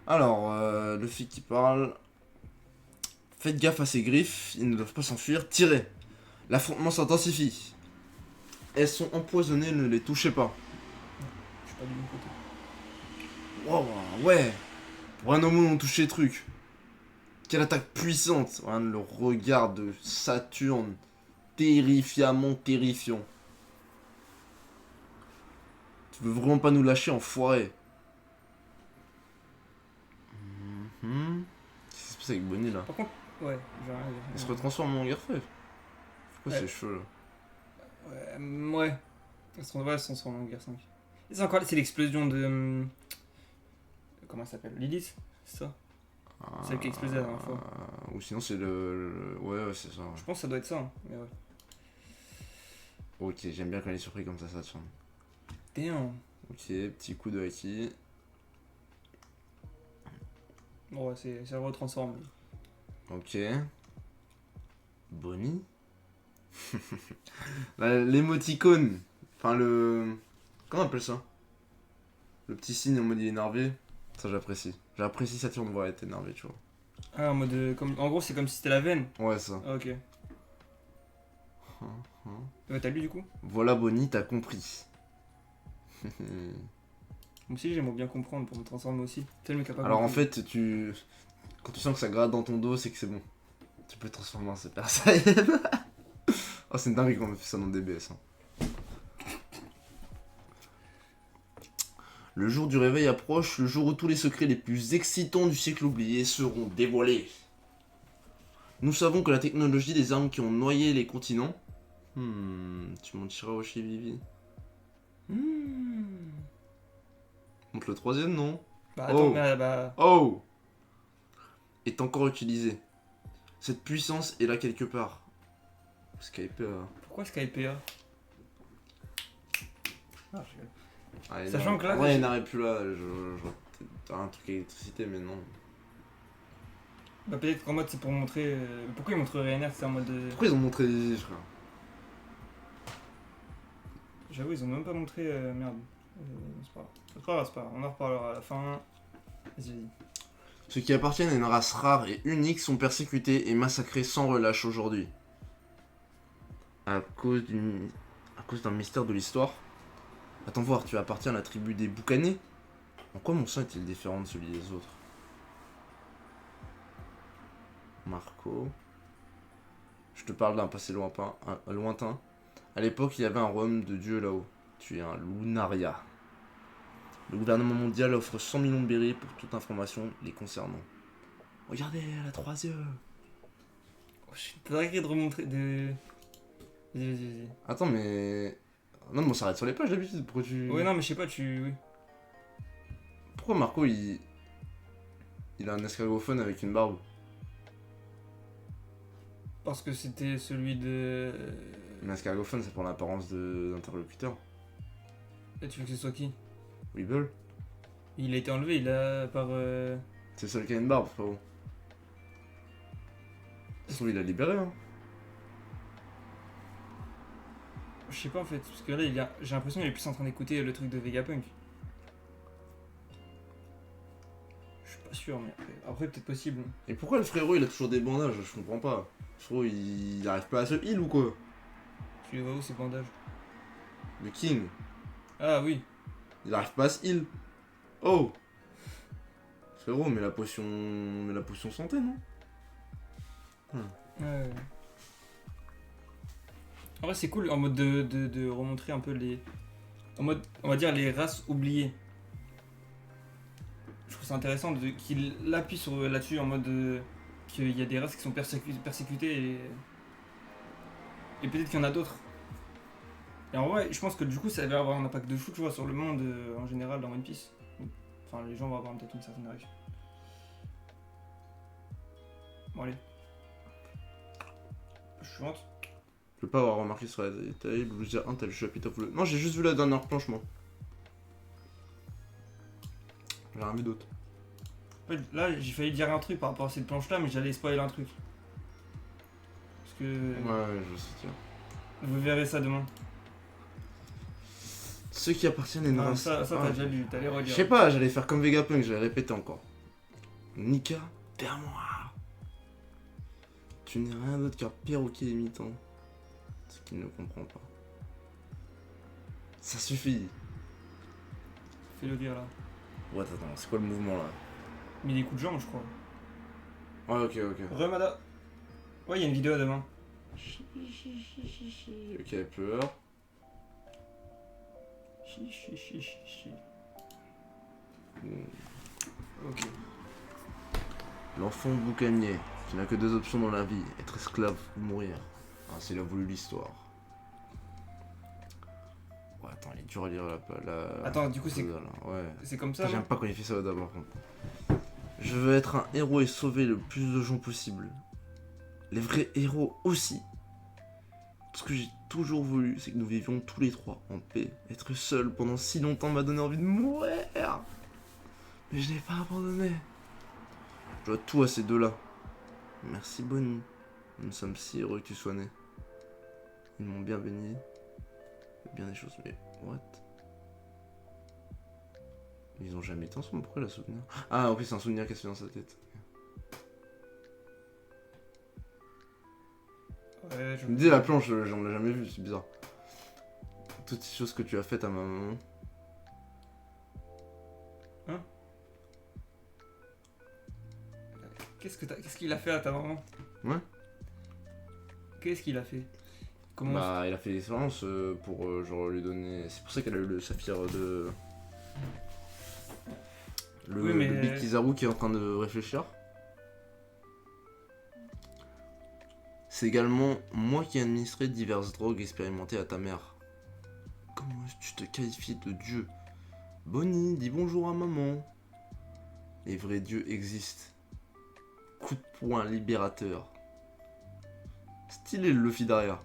Alors, le flic qui parle. Faites gaffe à ces griffes, ils ne doivent pas s'enfuir. Tirez. L'affrontement s'intensifie. Elles sont empoisonnées, ne les touchez pas. Je suis pas du bon côté. Wow, ouais. Pour un homme, on touche les trucs. Quelle attaque puissante. Regarde le regard de Saturne. Terrifiamment terrifiant. Tu veux vraiment pas nous lâcher, enfoiré. Qu'est-ce qui se passe avec Bonnie là? Par contre, ouais, j'ai rien à dire. Elle se retransforme en garfeuille. Pourquoi Ouais. ses cheveux là? Ouais. Elles sont sur en guerre 5. Et c'est l'explosion de. Comment elle s'appelle? Lilith? C'est ça? Celle qui a explosé la dernière fois. Ou sinon c'est ouais, c'est ça. Je pense que ça doit être ça. Hein. Mais ouais. Ok, j'aime bien quand elle est surpris comme ça Saturne. Damn. Ok, petit coup de haki. Bon, ouais, ça retransforme. Ok. Bonnie. L'émoticône. Enfin le... Comment on appelle ça? Le petit signe en mode il est énervé. Ça j'apprécie. J'apprécie Saturne voir être énervé, tu vois. Ah, en mode. En gros, c'est comme si c'était la veine. Ouais, ça. Ah, ok. Ouais, t'as lu du coup? Voilà Bonnie, t'as compris. Moi aussi, j'aimerais bien comprendre pour me transformer aussi. C'est le mec qui a pas Alors en compris. fait, quand tu sens que ça gratte dans ton dos, c'est que c'est bon. Tu peux te transformer en Super Saiyan. Oh, c'est une dinguerie qu'on a fait ça dans DBS. Hein. Le jour du réveil approche, le jour où tous les secrets les plus excitants du siècle oublié seront dévoilés. Nous savons que la technologie des armes qui ont noyé les continents... tu mentiras au Vivi. Montre le troisième, non? Bah, attends, Oh. mais bah. Oh! Est encore utilisée. Cette puissance est là quelque part. Skype. Pourquoi Skypea? Ah, je rigole. Allez, Sachant non. que là, Ouais, j'ai- il n'arrête plus là. T'as un truc électricité, mais non. Bah, peut-être qu'en mode c'est pour montrer. Pourquoi ils montrent RNR? C'est en mode. Pourquoi ils ont montré les frère? J'avoue, ils ont même pas montré. Merde. C'est pas grave. C'est pas grave, c'est pas grave. On en reparlera à la fin. Vas-y, vas-y. Ceux qui appartiennent à une race rare et unique sont persécutés et massacrés sans relâche aujourd'hui. À cause d'un mystère de l'histoire. Attends voir, tu appartiens à la tribu des Boucanés? En quoi mon sang est-il différent de celui des autres? Marco. Je te parle d'un passé lointain. À l'époque, il y avait un royaume de dieu là-haut. Tu es un Lunaria. Le gouvernement mondial offre 100 millions de bérets pour toute information les concernant. Regardez, elle a 3 yeux. Oh, je faudrait de remontrer. Vas-y, vas-y, vas-y. Attends, mais... Non, mais on s'arrête sur les pages d'habitude. Pourquoi tu... Ouais, non, mais je sais pas, Oui. Pourquoi Marco, il a un escargophone avec une barbe? Parce que c'était celui de. Un escargophone, c'est pour l'apparence d'interlocuteur. Et tu veux que ce soit qui? Weeble. Il a été enlevé, il a par. C'est celui qui a une barbe, frérot. Ça se trouve, il a libéré, hein. Je sais pas en fait, parce que là, j'ai l'impression qu'il est plus en train d'écouter le truc de Vegapunk. Je suis pas sûr, mais après peut-être possible. Et pourquoi le frérot, il a toujours des bandages? Je comprends pas. Le frérot, il arrive pas à se heal ou quoi? Tu les vois où ces bandages? Le King, Ah oui. il arrive pas à se heal. Oh! Frérot, mais la potion santé, non? Ouais. En vrai, c'est cool en mode de remontrer un peu les. En mode, on va dire, les races oubliées. Je trouve ça intéressant qu'il appuie là-dessus en mode. Qu'il y a des races qui sont persécutées et peut-être qu'il y en a d'autres. Et en vrai, je pense que du coup, ça va avoir un impact de fou, tu vois, sur le monde en général dans One Piece. Enfin, les gens vont avoir peut-être une certaine réaction. Bon, allez. Suivante. Je peux pas avoir remarqué sur la détail, Bluesia 1, t'as le chapitre bleu. Non, j'ai juste vu la dernière planche, moi. J'ai rien vu d'autre. En fait, là, j'ai failli dire un truc par rapport à cette planche-là, mais j'allais spoiler un truc. Parce que. Ouais, je sais, tiens. Vous verrez ça demain. Ceux qui appartiennent à une Non, race. ça t'as déjà lu, t'allais Je relire. sais pas, j'allais faire comme Vegapunk, j'allais répéter encore. Nika, perds-moi. Tu n'es rien d'autre qu'un perroquet imitant. Ce qu'il ne comprend pas. Ça suffit. Fais-le lire là. Ouais, attends, c'est quoi le mouvement là? Mais des coups de jambe, je crois. Ouais, ok. Remada. Ouais, il y a une vidéo à demain. Ok, elle pleure. Chi. Ok. L'enfant boucanier, qui n'a que deux options dans la vie, être esclave ou mourir. Ainsi il a voulu l'histoire. Ouais, attends, il est dur à lire la... Attends, du coup, c'est là. Ouais. c'est comme ça, J'aime non? pas quand il fait ça d'abord. Je veux être un héros et sauver le plus de gens possible. Les vrais héros aussi. Ce que j'ai toujours voulu, c'est que nous vivions tous les trois en paix. Être seul pendant si longtemps m'a donné envie de mourir. Mais je n'ai pas abandonné. Je dois tout à ces deux-là. Merci Bonnie. Nous sommes si heureux que tu sois né. Ils m'ont bien béni. Bien des choses, mais what? Ils ont jamais été ensemble, pourquoi la souvenir? Ah ok, c'est un souvenir qui se fait dans sa tête. Ouais, Je me dis la planche, j'en ai jamais vu, c'est bizarre. Toutes ces choses que tu as faites à ma maman. Hein? Qu'est-ce qu'il a fait à ta maman? Ouais. Qu'est-ce qu'il a fait? Comment Bah, il a fait l'expérience pour genre lui donner. C'est pour ça qu'elle a eu le saphir de. Oui, mais- Le Big Kizaru qui est en train de réfléchir. C'est également moi qui ai administré diverses drogues expérimentées à ta mère. Comment est-ce que tu te qualifies de dieu? Bonnie, dis bonjour à maman. Les vrais dieux existent. Coup de poing libérateur. Stylé le Luffy derrière.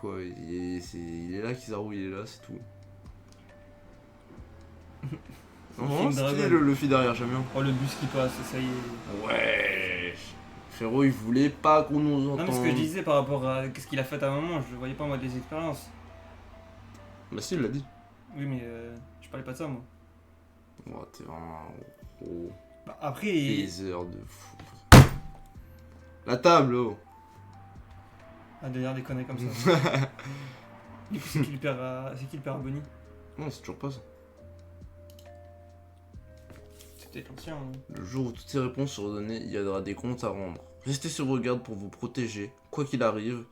Quoi, il est là, Kizaru, il est là, c'est tout. Non, vraiment, King stylé Dragon. le Luffy derrière, j'aime bien. Oh, le bus qui passe, ça y est. Ouais. Frérot, il voulait pas qu'on nous entende. Non, mais ce que je disais par rapport à qu'est-ce qu'il a fait à ta maman, je le voyais pas moi des expériences. Bah si, il l'a dit. Oui, mais je parlais pas de ça, moi. Oh, t'es vraiment un gros Bah, après, baiser de fou. La table, oh. ah, de dire des conneries comme ça. Du coup, c'est qui le père à Bonnie? Non, c'est toujours pas ça. C'est peut-être l'ancien. Hein. Le jour où toutes ces réponses seront données, il y aura des comptes à rendre. Restez sur vos gardes pour vous protéger. Quoi qu'il arrive,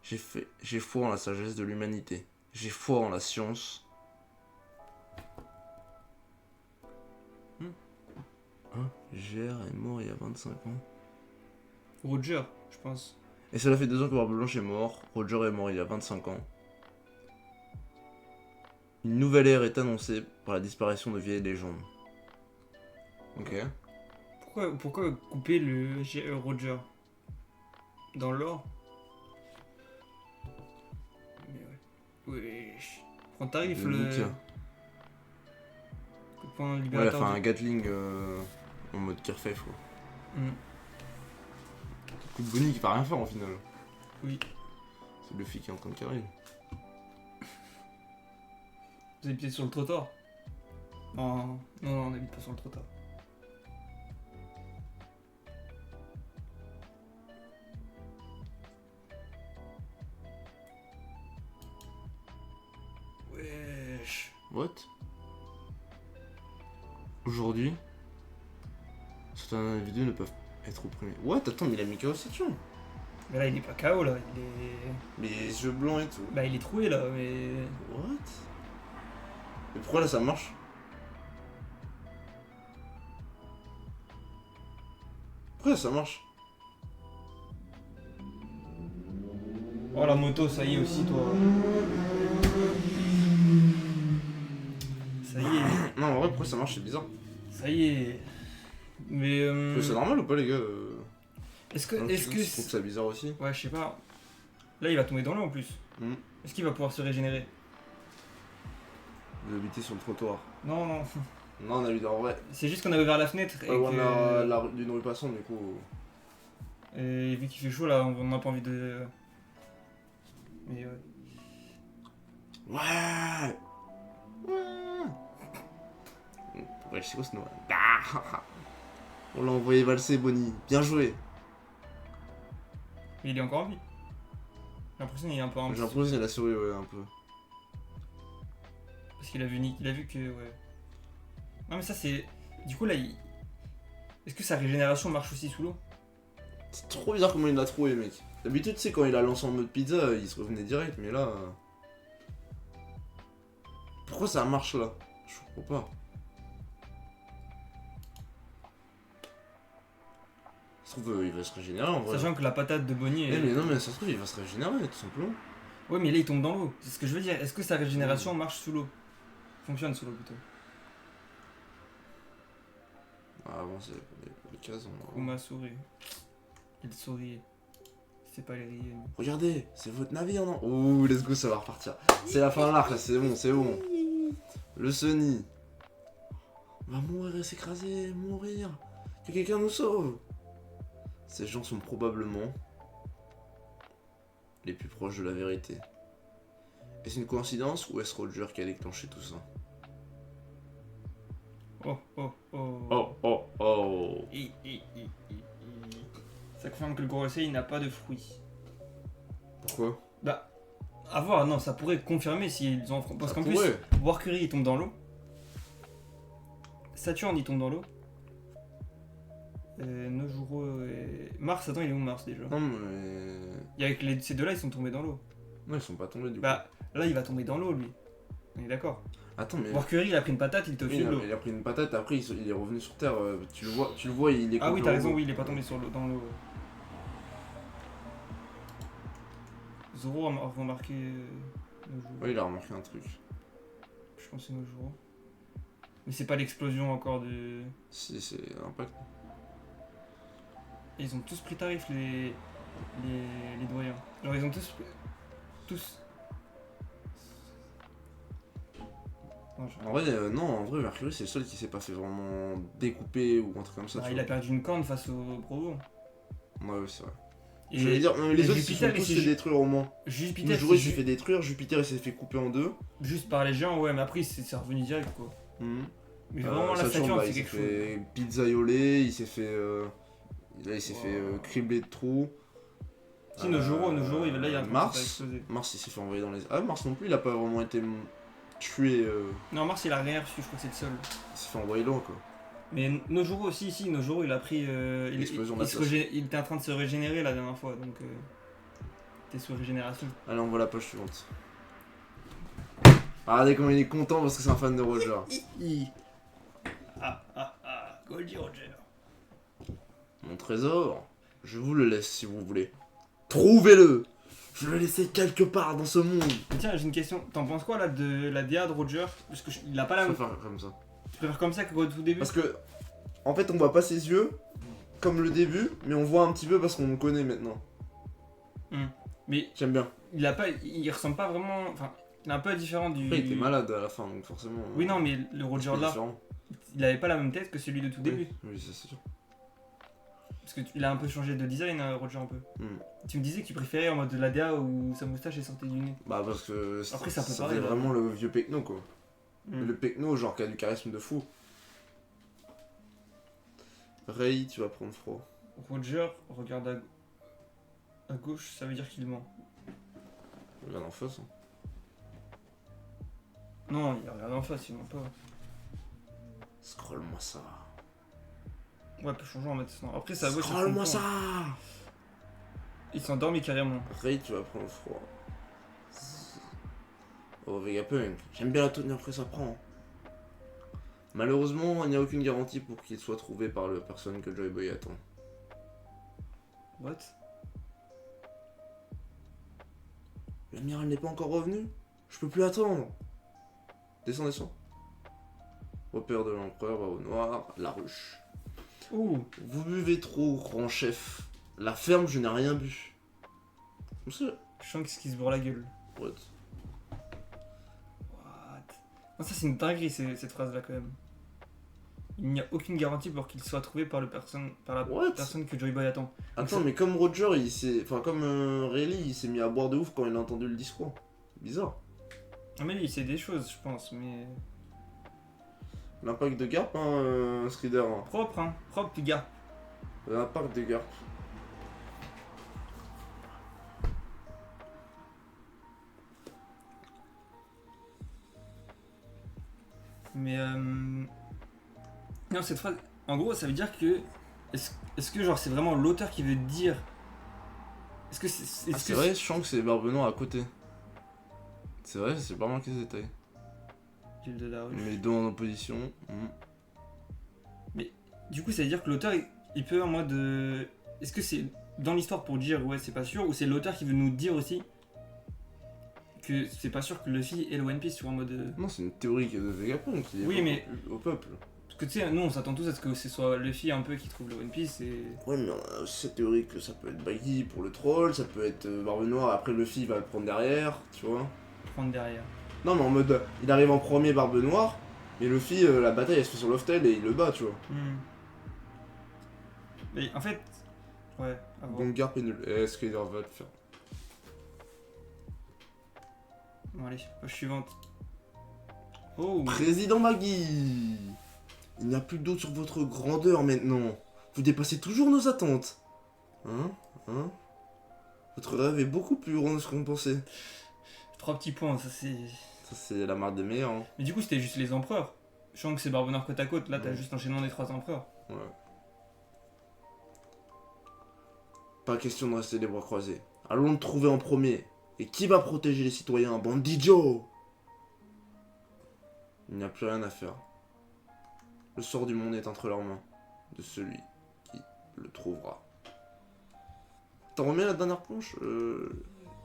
j'ai foi en la sagesse de l'humanité. J'ai foi en la science. Hein? GR est mort il y a 25 ans. Roger, je pense. Et cela fait 2 ans que Barbe Blanche est mort. Roger est mort il y a 25 ans. Une nouvelle ère est annoncée par la disparition de vieilles légendes. Ok. Pourquoi couper le Roger dans l'or? Mais ouais. Wesh. Prends tarif De le. Nika. Coup de poing Ouais, il a libérateur. fait un Gatling en mode Kerfeif quoi. Mm. Coup de Bonnie qui va rien faire en final. Oui. C'est Luffy qui est en train de carrer. Vous habitez sur le trottoir? Non, on n'habite pas sur le trottoir. Wesh. What? Aujourd'hui, certains individus ne peuvent être opprimés. What? Attends, mais il a mis KO Section. Mais là, il est pas KO là, il est. Mais les yeux blancs et tout. Bah, il est troué là, mais. What? Mais pourquoi là ça marche? Pourquoi là, ça marche? Oh, la moto, ça y est aussi, toi. Ça y est, Non, en vrai, pourquoi ça marche? C'est bizarre. ça y est. Mais. C'est normal ou pas, les gars? Est-ce que. Non, Est-ce tu que. trouves ça bizarre aussi? Ouais, je sais pas. Là, il va tomber dans l'eau en plus. Hmm. Est-ce qu'il va pouvoir se régénérer? Vous habitez sur le trottoir. Non, non. Non, on a eu en vrai. C'est juste qu'on a ouvert la fenêtre et Ouais, on que. a d'une rue passante, du coup. Et vu qu'il fait chaud là, on n'a pas envie de. Mais ouais. Ouais! Ouais! Ouais, je sais quoi ce nom? Ah! On l'a envoyé valser, Bonnie. Bien joué. Mais il est encore en vie. J'ai l'impression qu'il est un peu en J'ai l'impression qu'il a souri, ouais, un peu. Parce qu'il a vu Nick, il a vu que. Ouais. Non, mais ça, c'est. Du coup, là, il. Est-ce que sa régénération marche aussi sous l'eau? C'est trop bizarre comment il l'a trouvé, mec. D'habitude, tu sais, quand il a lancé en mode pizza, il se revenait direct, mais là. Pourquoi ça marche là? Je comprends pas. Ça se trouve, il va se régénérer en vrai. Sachant que la patate de Bonnie est. Mais non, mais ça se trouve, il va se régénérer, tout simplement. Ouais, mais là, il tombe dans l'eau. C'est ce que je veux dire. Est-ce que sa régénération marche sous l'eau? Fonctionne sous l'eau plutôt. Ah, bon, c'est les cases. Kuma sourit. Il sourit. C'est pas les rires. Regardez, c'est votre navire, non? Ouh, let's go, ça va repartir. C'est la fin de l'arc, là, c'est bon, c'est bon. Le Sunny. On va mourir et s'écraser, mourir. Que quelqu'un nous sauve. Ces gens sont probablement les plus proches de la vérité. Est-ce une coïncidence ou est-ce Roger qui a déclenché tout ça? Oh, oh, oh. Oh, oh, oh. Ça confirme que le Gorosei n'a pas de fruits. Pourquoi? Bah, à voir, non, ça pourrait confirmer s'ils ont. Parce Ça qu'en plus, pourrait. Warcury il tombe dans l'eau. Saturne il tombe dans l'eau. Nojuro et. Mars, attends, il est où Mars déjà? Non, mais. Il y a que ces deux-là, ils sont tombés dans l'eau. Non, ils sont pas tombés du coup. Bah, là, il va tomber dans l'eau, lui. On est d'accord. Attends, mais. Warcury, il a pris une patate, il était au-dessus de l'eau. Il a pris une patate, après il est revenu sur Terre. Tu le vois, il est. Ah oui, complètement t'as raison, au- oui, il est pas tombé dans l'eau. Zoro a remarqué Nojuro. Ouais, il a remarqué un truc. Je pense que c'est Nojuro. Mais c'est pas l'explosion encore de. Si, c'est l'impact. Et ils ont tous pris tarif, les doyens. Genre, ils ont tous. Tous. Non, En vrai, non, en vrai, Mercury, c'est le seul qui s'est pas fait vraiment découper ou un truc comme ça. Ah, tu il a vois. perdu une corne face au Provo. Ouais, c'est vrai. Et J'allais dire, les autres, ils Jupiter, sont tous il s'est fait détruire au moins. Jupiter, Nojuro, il c'est s'est fait détruire, Jupiter, il s'est fait couper en deux. juste par les géants, ouais, mais après, c'est revenu direct, quoi. Mhm. Mais vraiment, la Saturne, Saturne, bah, c'est il s'est quelque chose. fait pizzaioler, il s'est fait. Là, il s'est fait Wow. cribler de trous. Si, Nojuro, il là, il a un truc qui va Mars, exploser. Mars, il s'est fait envoyer dans les. Ah, Mars non plus, il a pas vraiment été tué. Non, Mars, il a rien reçu, je crois que c'est le seul. Il s'est fait envoyer loin, quoi. Mais Nojuro aussi, si, Nojuro, il a pris. L'explosion de la il était en train de se régénérer la dernière fois, donc. T'es sous régénération. Allez, on voit la page suivante. Ah, regardez comment il est content parce que c'est un fan de Roger. Goldie Roger. Mon trésor, je vous le laisse si vous voulez. Trouvez-le. Je vais le laisser quelque part dans ce monde. Mais tiens, j'ai une question. T'en penses quoi là de la DA de Roger? Parce que il a pas la Je même. vais faire comme ça. Tu préfères comme ça qu'au tout début? Parce que, en fait, on voit pas ses yeux comme le début, mais on voit un petit peu parce qu'on le connaît maintenant. Mais J'aime bien. il ressemble pas vraiment. Enfin, il est un peu différent du. Après, il était malade à la fin, donc forcément. Oui, non, mais le Roger c'est là, différent. il avait pas la même tête que celui de tout début. Oui, ça c'est sûr. Parce que il a un peu changé de design, Roger, un peu. Hmm. Tu me disais que tu préférais en mode de la DA où sa moustache est sortie du nez. Bah, parce que Après, c'est un peu ça pareil, faisait là. vraiment le vieux Pecno, quoi. Hmm. Le Pecno, genre, qui a du charisme de fou. Ray, tu vas prendre froid. Roger regarde à gauche, ça veut dire qu'il ment. Regarde en face. Hein. Non, il regarde en face, il ment pas. Scroll-moi ça. Ouais, peut changer en maintenant. Après, ça gauche. Scroll-moi ça. Il s'est endormi carrément. Ray, tu vas prendre froid. Oh, Vegapunk. J'aime bien la tenue après ça prend. Malheureusement, il n'y a aucune garantie pour qu'il soit trouvé par la personne que Joy Boy attend. What? L'amiral n'est pas encore revenu? Je peux plus attendre. Descends, descends. Repère de l'empereur, va au noir, la ruche. Ouh. Vous buvez trop, grand chef. La ferme, je n'ai rien bu. Comme ça. Shanks qui se bourre la gueule. What? What? Non, ça c'est une dinguerie cette phrase là quand même. Il n'y a aucune garantie pour qu'il soit trouvé par la personne que Joy Boy attend. Attends, mais comme Roger, il s'est. Enfin, comme Rayleigh, il s'est mis à boire de ouf quand il a entendu le discours. Bizarre. Ah mais lui il sait des choses je pense mais... L'impact de Garp, hein, Strider. Hein. Propre, hein. Propre, les gars. L'impact de Garp. Mais non, cette phrase, en gros, ça veut dire que est-ce que genre c'est vraiment l'auteur qui veut dire. Est-ce que c'est C'est vrai, je sens que c'est Barbe Noire à côté. C'est vrai, c'est pas marqué ce détail. Gilles de la Ruche. Mais les deux en opposition. Du coup, ça veut dire que l'auteur il peut en mode est-ce que c'est dans l'histoire pour dire ouais c'est pas sûr, ou c'est l'auteur qui veut nous dire aussi que c'est pas sûr que Luffy ait le One Piece, sur en mode Non, c'est une théorie de Vegapunk qui est Oui, mais- au peuple. parce que tu sais, nous on s'attend tous à ce que ce soit Luffy un peu qui trouve le One Piece et Ouais, mais on a aussi cette théorie que ça peut être Baggy pour le troll, ça peut être Barbe Noire, après Luffy va le prendre derrière, tu vois. prendre derrière. Non, mais en mode, il arrive en premier Barbe Noire, et Luffy, la bataille elle se fait sur Loftel et il le bat, tu vois. Mais en fait, ouais, à voir. Donc Garp est nul. Et est-ce qu'il va le faire? Bon, allez, page suivante. Oh, Président Baggy, il n'y a plus de doute sur votre grandeur maintenant. Vous dépassez toujours nos attentes. Hein? Votre rêve est beaucoup plus grand de ce qu'on pensait. 3 petits points, ça c'est. Ça, c'est la marque des meilleurs. Hein. Mais du coup, c'était juste les empereurs. Je sens que c'est Barbe Noire côte à côte, là t'as Ouais. juste l'enchaînement des 3 empereurs. Ouais. Pas question de rester les bras croisés. Allons le trouver en premier. Et qui va protéger les citoyens? Bandit Joe! Il n'y a plus rien à faire. Le sort du monde est entre leurs mains. De celui qui le trouvera. T'en remets la dernière planche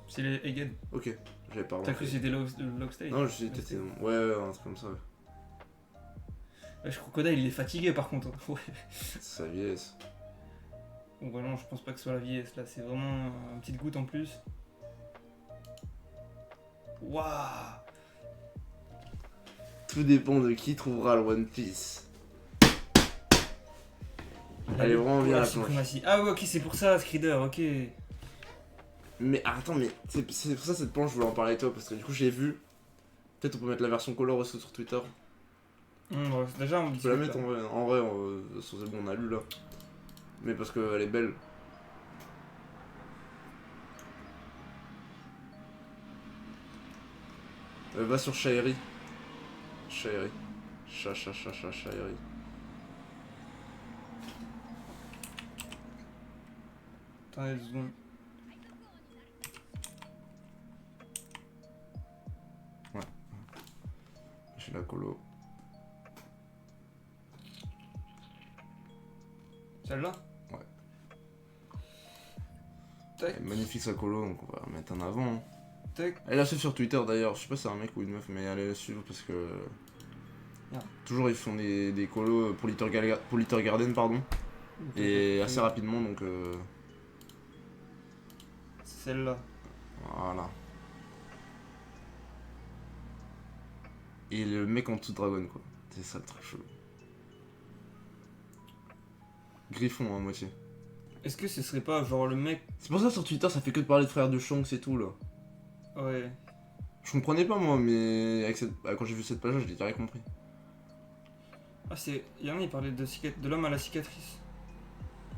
C'est les Egen. Ok, j'avais pas T'as cru remarqué. que c'était Logstage? Non, je suis peut-être... Ouais, un truc comme ça. Ouais, je crois qu'Oda il est fatigué par contre. Ouais. C'est sa vieillesse. Bon, bah non, je pense pas que ce soit la vieillesse là, c'est vraiment une petite goutte en plus. Waouh! Tout dépend de qui trouvera le One Piece. Elle est vraiment bien la planche. suprématie. Ah ouais, ok, c'est pour ça, Skrider, ok. Mais attends, mais c'est pour ça cette planche, je voulais en parler avec toi, parce que du coup j'ai vu. Peut-être on peut mettre la version color aussi sur Twitter. Ouais, déjà, on Tu peux la mettre en vrai, c'est bon, on a lu là. Mais parce qu'elle est belle. Va sur Shairi. Shairi. Shairi. Attendez 2 secondes. J'ai la colo. Celle-là? Ouais. Tac, Elle est magnifique sa colo, donc on va la mettre en avant. Hein. tac. Elle la suit sur Twitter d'ailleurs, je sais pas si c'est un mec ou une meuf, mais allez la suivre parce que. Ah. Toujours ils font des colos pour Little Garden, pardon. Et assez rapidement donc. C'est celle-là. Voilà. Et le mec en dessous de Dragon quoi. C'est ça le truc chelou. Griffon à moitié. Est-ce que ce serait pas genre le mec. C'est pour ça sur Twitter ça fait que de parler de frères de Shanks et tout là. Ouais. Je comprenais pas moi mais avec quand j'ai vu cette page là je l'ai direct compris. Ah, c'est. Il y en a, il parlait de l'homme à la cicatrice.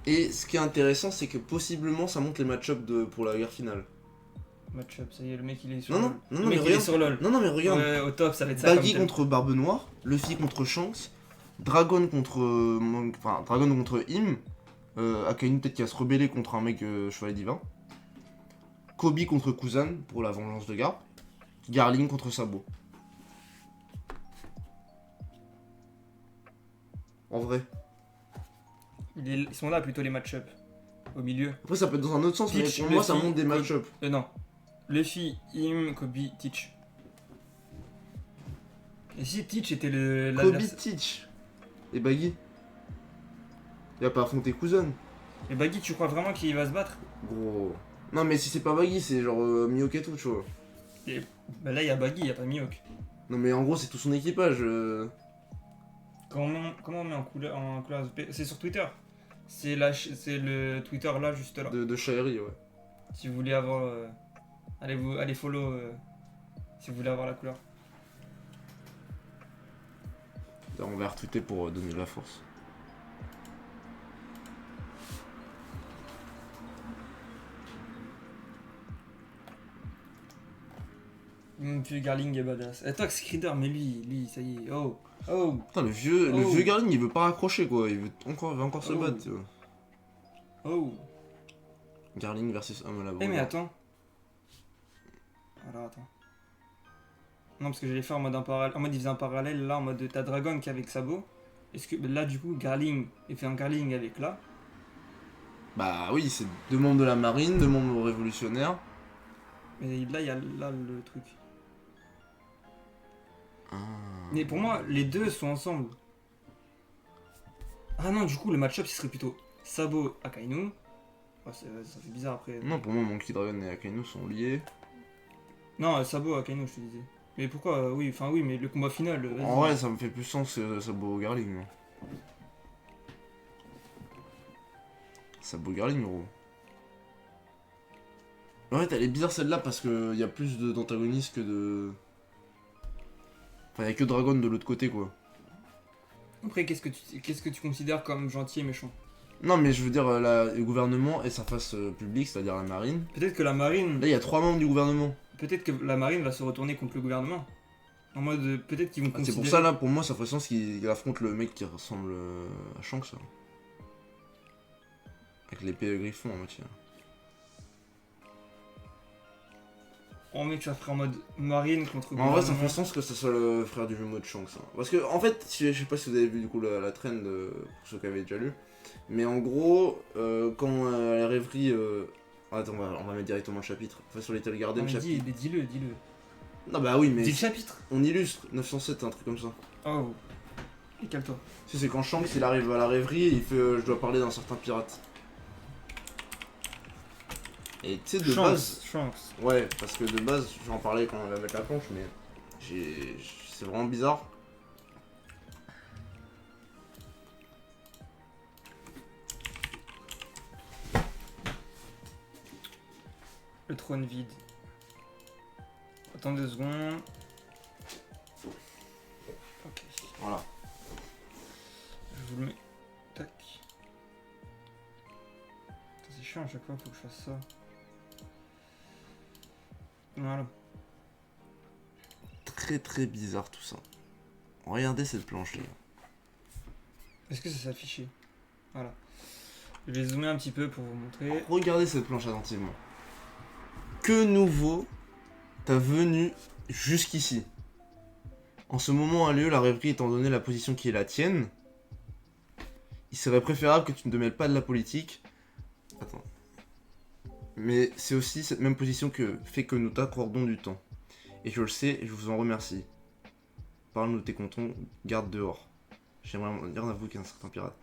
Et ce qui est intéressant c'est que possiblement ça monte les match-up pour la guerre finale. Match-up, ça y est, le mec il est sur Non, LOL. non, non, Le mais mec il est regarde. sur LOL. Non mais regarde. Ouais, au top, ça va être ça. Baggy comme thème. contre Barbe Noire, Luffy contre Shanks, Dragon contre Dragon contre Im, Akainu peut-être qui va se rebeller contre un mec Chevalier Divin, Kobe contre Kuzan pour la vengeance de Garp, Garling contre Sabo. En vrai. Ils sont là plutôt les match-up. Au milieu. Après ça peut être dans un autre sens, Teach, mais pour moi ça Luffy, monte des Kobe. match-up. Non. Luffy, Im, Kobe, Teach. Et si Teach était Kobe, l'adversaire. Teach et Baggy. Il va pas affronter Kuzan. Et Baggy, tu crois vraiment qu'il va se battre? Gros. Non mais si c'est pas Baggy, c'est genre Mihawk et tout, tu vois. Bah là, il y a Baggy, il y a pas Mihawk. Non mais en gros c'est tout son équipage. Comment on met en couleur SP? C'est sur Twitter. C'est le Twitter là, juste là. De Shairi, ouais. Si vous voulez avoir. Allez follow si vous voulez avoir la couleur. On va retweeter pour donner de la force. Puis Garling est badass. Et Tox Crider, mais lui, ça y est. Oh. Oh. Putain, le vieux Garling, il veut pas raccrocher quoi. Il veut encore se Oh. battre. Tu vois. Oh. Garling versus Amala. Eh mais attends. Alors attends. Non, parce que j'allais faire en mode il faisait un parallèle là, en mode t'as Dragon qui est avec Sabo. Est-ce que là, du coup, Garling, il fait un Garling avec là. Bah oui, c'est 2 membres de la marine, 2 membres révolutionnaires. Mais là, il y a là le truc. Ah. Mais pour moi, les deux sont ensemble. Ah non, du coup, le match-up, ce serait plutôt Sabo Akainu. Oh, ça fait bizarre après. Non, pour moi, Monkey Dragon et Akainu sont liés. Non, Sabo Akainu, je te disais. Mais pourquoi oui, mais le combat final. En vrai, ça me fait plus sens que Sabo Garling. Moi. Sabo Garling, gros. En fait, elle est bizarre celle-là parce qu'il y a plus d'antagonistes que de. Enfin, il y a que Dragon de l'autre côté, quoi. Après, qu'est-ce que tu considères comme gentil et méchant? Non, mais je veux dire, le gouvernement et sa face publique, c'est-à-dire la marine. Peut-être que la marine. Là, il y a 3 membres du gouvernement. Peut-être que la marine va se retourner contre le gouvernement. En mode, peut-être qu'ils vont Ah, considérer... c'est pour ça, là, pour moi, ça ferait sens qu'il affronte le mec qui ressemble à Shanks, là. Avec l'épée griffon en moitié. Oh mec, ça ferait en mode marine contre En vrai, ça gouvernement. fait sens que ce soit le frère du jumeau de Shanks. Hein. Parce que, en fait, je sais pas si vous avez vu du coup la trend pour ceux qui avaient déjà lu. Mais en gros, quand la rêverie. Attends, on va mettre directement le chapitre. Enfin, sur Little Non, Garden, mais chapitre. dis-le. Non, bah oui, mais. Dis le chapitre. On illustre 907, un truc comme ça. Oh. Et calme-toi. Tu sais, c'est quand Shanks il arrive à la rêverie, il fait je dois parler d'un certain pirate. Et tu sais, de base. Shanks. Ouais, parce que de base, j'en parlais quand on va mettre la planche, mais c'est vraiment bizarre. Le trône vide. Attends 2 secondes. Ok. Voilà. Je vous le mets. Tac. Putain, c'est chiant à chaque fois, faut que je fasse ça. Voilà. Très très bizarre tout ça. Regardez cette planche là. Est-ce que ça s'affiche? Voilà. Je vais zoomer un petit peu pour vous montrer. Regardez cette planche attentivement. Que nouveau t'as venu jusqu'ici? En ce moment a lieu la rêverie étant donné la position qui est la tienne. Il serait préférable que tu ne te mêles pas de la politique. Attends. Mais c'est aussi cette même position que fait que nous t'accordons du temps. Et je le sais et je vous en remercie. Parle-nous de tes comptons, garde dehors. J'aimerais en dire à vous qu'un certain pirate.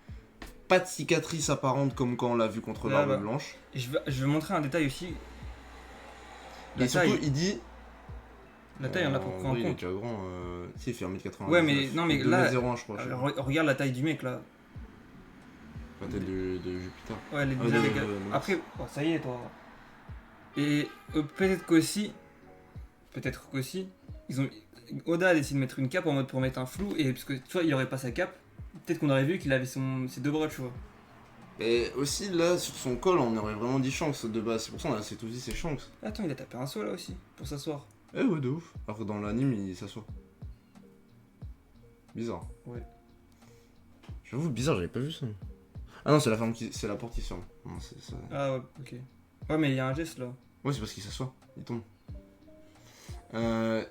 Pas de cicatrice apparente comme quand on l'a vu contre Là, l'Arme bah. Blanche. Et je vais montrer un détail aussi. La Et surtout, taille. il dit. La taille, on a pour prendre en Il est compte. déjà grand. Tu sais, il fait 1m80. Ouais, mais non, mais là. 2m01, je crois. Regarde la taille du mec là. La tête de Jupiter. Ouais, les Ah, deux de- avec. de- Après, oh, ça y est, toi. Et peut-être qu'aussi. Ils ont. Oda a décidé de mettre une cape en mode pour mettre un flou. Et parce que tu vois, il aurait pas sa cape. Peut-être qu'on aurait vu qu'il avait ses 2 bras, tu vois. Et aussi, là, sur son col, on aurait vraiment dit Shanks de base. C'est pour ça qu'on a c'est tout dit, c'est Shanks. Attends, il a tapé un saut là aussi. Pour s'asseoir. Eh ouais, de ouf. Alors que dans l'anime, il s'assoit. Bizarre. Ouais. J'avoue, bizarre, j'avais pas vu ça. Ah non, c'est la porte qui se ferme. Non, c'est... Ah ouais, ok. Ouais, mais il y a un geste là. Ouais, c'est parce qu'il s'assoit. Il tombe.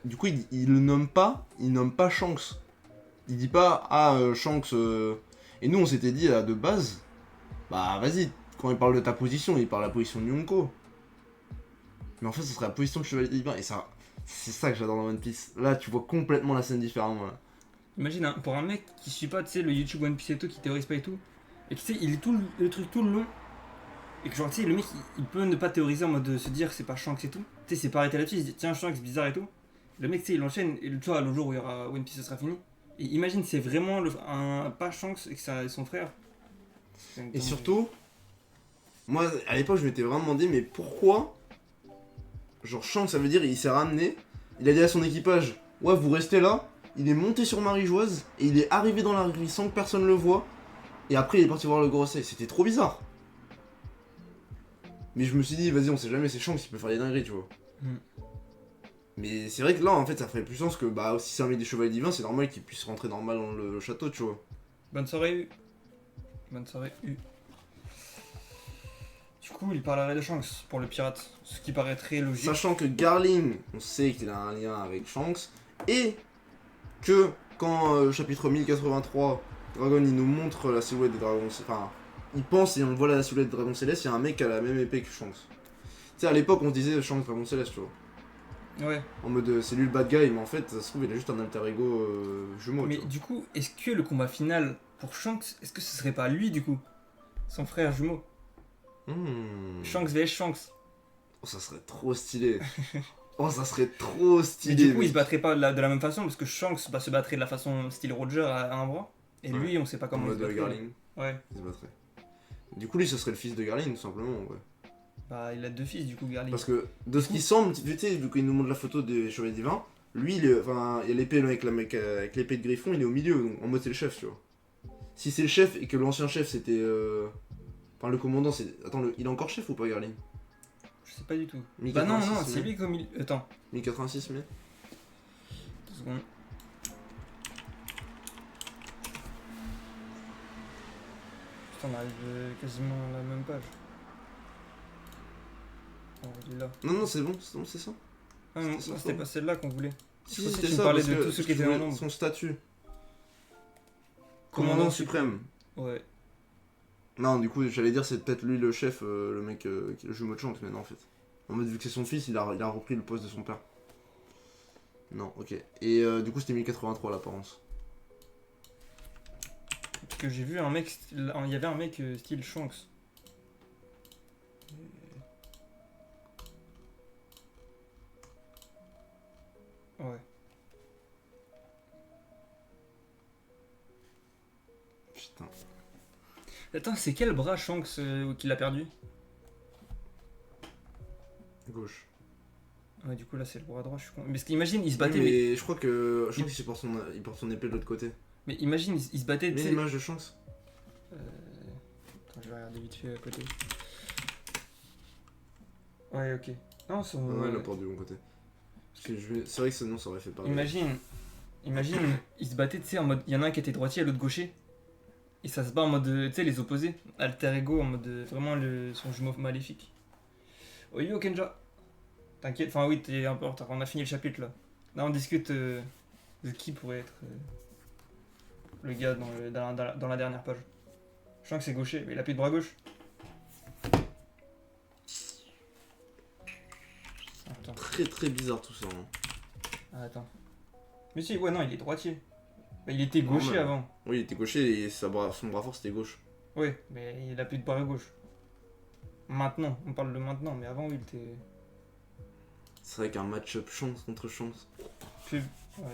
Du coup, il le nomme pas. Il nomme pas Shanks. Il dit pas Shanks. Et nous, on s'était dit de base. Bah, vas-y. Quand il parle de ta position, il parle de la position de Yonko. Mais en fait, ce serait la position de Chevalier Divin. Et ça, c'est ça que j'adore dans One Piece. Là, tu vois complètement la scène différemment. Là. Imagine, hein, pour un mec qui suit pas, tu sais, le YouTube One Piece et tout, qui théorise pas et tout, et tu sais, il est tout le truc tout le long, et que genre, tu sais, le mec, il peut ne pas théoriser en mode de se dire que c'est pas Shanks et tout, tu sais, c'est pas arrêté là-dessus, il se dit, tiens, Shanks, bizarre et tout. Le mec, tu sais, il enchaîne, et tu vois, le jour où il y aura One Piece, ce sera fini. Et imagine, c'est vraiment pas Shanks et que c'est son frère. Et surtout, moi, à l'époque, je m'étais vraiment demandé, mais pourquoi genre Shanks, ça veut dire il s'est ramené, il a dit à son équipage, ouais, vous restez là, il est monté sur Marie-Joise et il est arrivé dans la rue sans que personne le voie. Et après, il est parti voir le Gorosei. C'était trop bizarre. Mais je me suis dit, vas-y, on sait jamais, c'est Shanks, il peut faire des dingueries, tu vois. Mm. Mais c'est vrai que là, en fait, ça ferait plus sens que, bah, si c'est un mec des chevaliers divins, c'est normal qu'il puisse rentrer normal dans le château, tu vois. Bonne soirée, U. Bonne soirée, U. Du coup, il parlerait de Shanks pour le pirate, ce qui paraît très logique. Sachant que Garling, on sait qu'il a un lien avec Shanks, et que quand chapitre 1083, Dragon il nous montre la silhouette des dragons, enfin, il pense et on voit la silhouette des dragons célestes, il y a un mec qui a la même épée que Shanks. Tu sais, à l'époque on se disait Shanks dragon céleste, tu vois. Ouais. En mode c'est lui le bad guy, mais en fait ça se trouve il a juste un alter ego jumeau. Mais Tu vois. du coup, est-ce que le combat final pour Shanks, est-ce que ce serait pas lui du coup? Son frère jumeau. Shanks vs Shanks. Oh, ça serait trop stylé. Oh, ça serait trop Mais stylé. du coup, mec. il se battrait pas de la même façon parce que Shanks se battrait de la façon style Roger à un bras. Et Ouais. lui, on sait pas En comment il se mode battrait. Garling, Ouais. il se battrait. Du coup, lui, ce serait le fils de Garling, tout simplement, ouais. Bah, il a deux fils du coup, Garling. Parce que, de ce qui semble, tu sais, vu qu'il nous montre la photo des chevaliers divins, lui, enfin, il y a l'épée avec l'épée de Griffon, il est au milieu, donc en mode c'est le chef, tu vois. Si c'est le chef et que l'ancien chef c'était. Enfin, le commandant, c'est. Attends, il est encore chef ou pas, Garling Je sais pas du tout. 1086, Bah non, non, mais- c'est lui comme il. Attends, 1086, mais. 2 secondes. Putain, on arrive quasiment à la même page. Oh, il est là. Non, non, c'est bon, c'est ça. Ah non, C'était ça, c'était ça. pas celle-là qu'on voulait. Si, pensais c'était que tu me ça, parlais parce de que- tous ceux parce qui que étaient je dans voulais l'ombre. son statut. Commandant Commandant suprême. Ouais. Non, du coup, j'allais dire, c'est peut-être lui le chef, le mec qui est le jumeau de Shanks, mais non, en fait. En mode, vu que c'est son fils, il a repris le poste de son père. Non, ok. Et du coup, c'était 1083 l'apparence. Parce que j'ai vu un mec. Il y avait un mec style Shanks. Ouais. Putain. Attends, c'est quel bras Shanks qu'il a perdu? Gauche. Ouais, du coup, là, c'est le bras droit, je suis con. Mais parce qu'imagine, il se Oui, battait, mais je crois que. Je crois qu'il porte son épée de l'autre côté. mais imagine, il se battait, tu Mais sais. l'image de Shanks. Attends, je vais regarder vite fait à côté. Ouais, ok. Non, son... Ah ouais, la porte du bon côté. Parce que c'est vrai que sinon ça aurait fait pareil. Imagine, il se battait, tu sais, en mode. Il y en a un qui était droitier, l'autre gaucher. Et ça se bat en mode, tu sais, les opposés. Alter ego, en mode vraiment son jumeau maléfique. Oh yo, Kenja. T'inquiète, enfin oui, t'es un peu en retard. On a fini le chapitre là. Là, on discute de qui pourrait être le gars dans la dernière page. Je sens que c'est gaucher, mais il a plus de bras gauche. Attends. Très très bizarre tout ça. Hein. Ah, attends. Mais si, ouais, non, il est droitier. Bah, il était gaucher Normal. avant. Oui, il était gaucher et son bras fort c'était gauche. Ouais, mais il a plus de bras gauche. Maintenant, on parle de maintenant, mais avant, oui, il était. C'est vrai qu'un match-up Shanks contre Shanks. Plus. Ouais.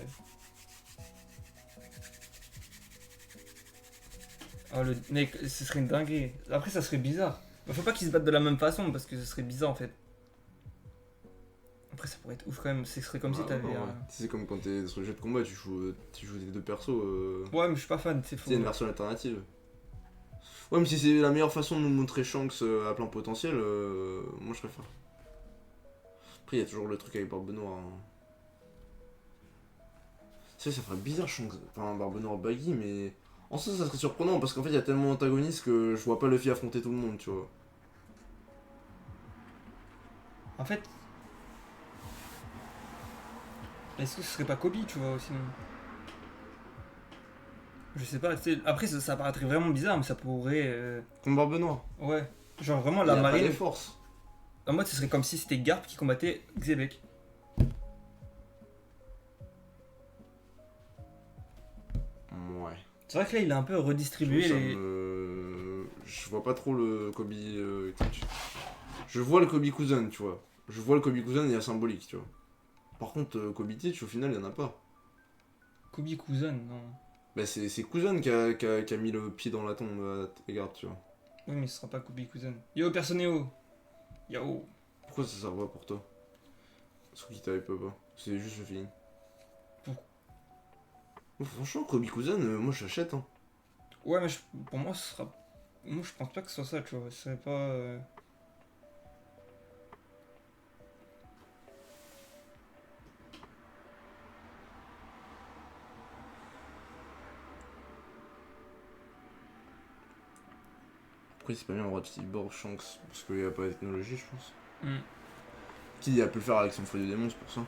Oh, le mec, ce serait une dinguerie. Après, ça serait bizarre. Bah, faut pas qu'ils se battent de la même façon parce que ce serait bizarre en fait. Après, ça pourrait être ouf quand même. Ce serait comme si t'avais. Ouais. C'est comme quand t'es sur le jeu de combat, tu joues des deux persos. Ouais, mais je suis pas fan, c'est faux. C'est une version alternative. Ouais, mais si c'est la meilleure façon de nous montrer Shanks à plein potentiel, moi je préfère. Après, il y a toujours le truc avec Barbe Noire. Hein. Tu sais, ça ferait bizarre Shanks. Enfin, Barbe Noire baggy, mais. En soi, ça serait surprenant parce qu'en fait, il y a tellement d'antagonistes que je vois pas Luffy affronter tout le monde, tu vois. En fait. Est-ce que ce serait pas Kobe, tu vois, aussi? Je sais pas, tu sais, après ça paraîtrait vraiment bizarre, mais ça pourrait. Contre Barbe Noire. Ouais. Genre vraiment Il y la a pas marine. les forces. En mode, ce serait comme si c'était Garp qui combattait Xebec. Ouais. C'est vrai que là, il a un peu redistribué les. Je vois pas trop le Kobe Teach. Je vois le Kobe Cousin, tu vois. Je vois le Kobe Cousin, il y a symbolique, tu vois. Par contre, Kobe Teach, au final, il y en a pas. Kobe Cousin, non. Bah, c'est Cousin qui a mis le pied dans la tombe à Garde, tu vois. Oui, mais ce sera pas Kobe Cousin. Yo, Personnéo. Yo. Pourquoi ça sert pas pour toi? Parce qu'il t'avait pas. C'est juste le feeling. Oh, franchement, Kobikuzen, moi j'achète. Hein. Ouais, mais pour moi, ce sera. Moi, je pense pas que ce soit ça, tu vois. Ce serait pas. Après, c'est pas bien le roi de Cyborg Shanks, parce qu'il y a pas de technologie, je pense. Hmm. Kid, a pu le faire avec son fruit du démon, c'est pour ça.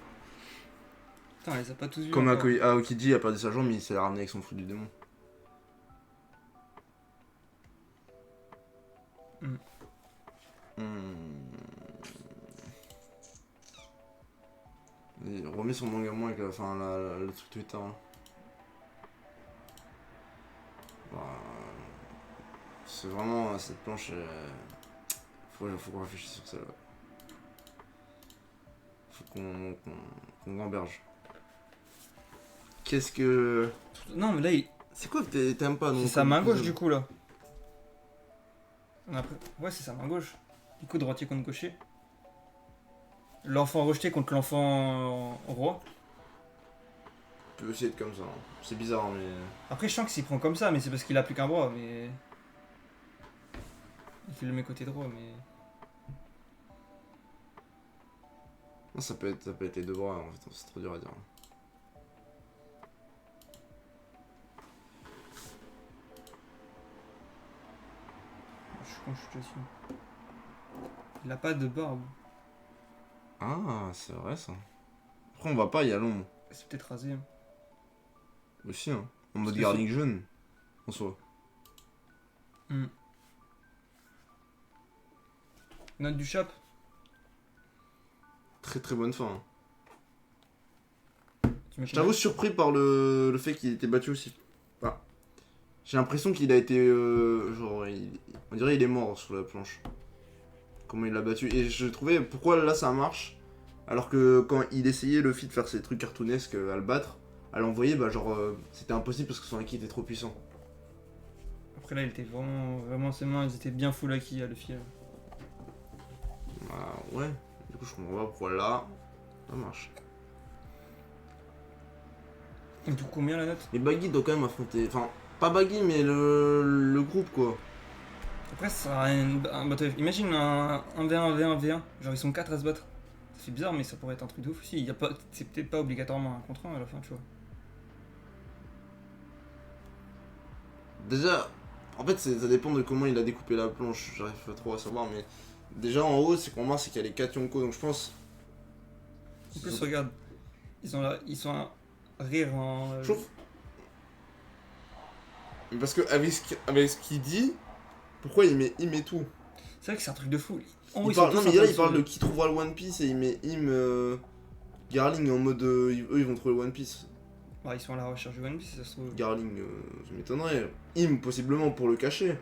Putain, elle les a pas tous vus Comme encore. Aokiji a perdu sa jambe, mais il s'est ramené avec son fruit du démon. Hmm. Il remet son manga moins avec le truc Twitter. Hein. Bah, c'est vraiment cette planche. Faut qu'on réfléchisse sur celle-là. Faut qu'on gamberge. Qu'est-ce que. Non, mais là, C'est quoi que t'aimes pas donc c'est sa main gauche du coup là. Ouais, c'est sa main gauche. Du coup, droitier contre gaucher. L'enfant rejeté contre l'enfant roi. peut aussi être comme ça. Hein. C'est bizarre, mais. Après, je sens que s'il prend comme ça, mais c'est parce qu'il a plus qu'un bras, mais. Il fait le met côté droit, mais. Non, ça peut être les deux bras en fait, c'est trop dur à dire. Je suis con, je suis dessus. Il a pas de barbe. Ah, c'est vrai ça. Après, on va pas, il y a l'ombre. C'est peut-être rasé. Hein. Aussi, hein. En mode Parce que garlic jaune, en soi. Hmm. Note du chap. Très très bonne fin. Hein. Tu mets Je t'avoue surpris par le fait qu'il ait été battu aussi. Enfin, j'ai l'impression qu'il a été. On dirait il est mort sur la planche. Comment il l'a battu. Et je trouvais pourquoi là ça marche. Alors que quand il essayait Luffy de faire ses trucs cartoonesques à le battre, à l'envoyer, bah genre c'était impossible parce que son acquis était trop puissant. Après là, il était vraiment ses mains, elles étaient bien full acquis à Luffy. Bah ouais. Du coup je comprends pas pourquoi là ça marche. Et du coup, combien la note? Mais Baggy doit quand même affronter. Enfin, pas Baggy mais le groupe quoi. Après, ça sera un battle. Imagine un V1, V1, V1. Genre, ils sont 4 à se battre. Ça fait bizarre, mais ça pourrait être un truc de ouf aussi. C'est peut-être pas obligatoirement un contre un à la fin, tu vois. Déjà, en fait, ça dépend de comment il a découpé la planche, j'arrive pas trop à savoir, mais déjà en haut, c'est qu'on remarque, c'est qu'il y a les 4 Yonko, donc je pense. En plus, regarde, ils sont à rire en. Je trouve. Parce que avec ce qu'il dit, pourquoi il met tout C'est vrai que c'est un truc de fou. En haut, il ils parle, sont non, tous mais en train là, de il parle se- de qui trouvera le One Piece et il met Garling en mode. Eux, ils vont trouver le One Piece. Bah, ils sont à la recherche du One Piece, ça se trouve. Garling, ça m'étonnerait. Possiblement pour le cacher.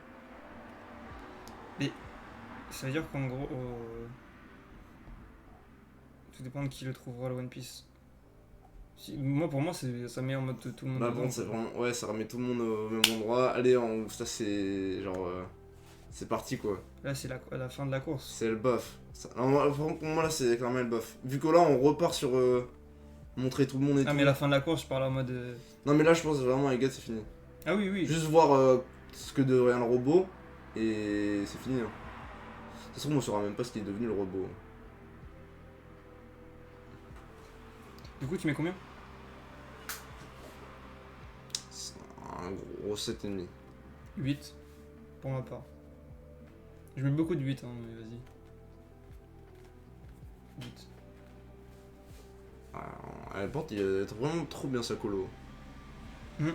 Ça veut dire qu'en gros. Tout dépend de qui le trouvera le One Piece. Moi, pour moi, ça met en mode tout le monde. Là, dedans, bon, c'est quoi. vraiment. Ouais, ça remet tout le monde au même endroit. Allez, ça c'est. Genre. C'est parti quoi. Là, c'est la fin de la course. C'est le buff. Pour moi là c'est clairement le buff. Vu que là on repart sur montrer tout le monde et Ah, tout. mais la fin de la course, je parle en mode. Non mais là je pense vraiment les gars c'est fini. Ah, oui, oui. Juste voir ce que devient le robot et c'est fini. Hein. De toute façon on saura même pas ce qui est devenu le robot. Du coup, tu mets combien? C'est un gros 7,5. 8 pour ma part. Je mets beaucoup de 8, hein, mais vas-y. 8. À la porte il a vraiment trop bien sa colo. Hmm.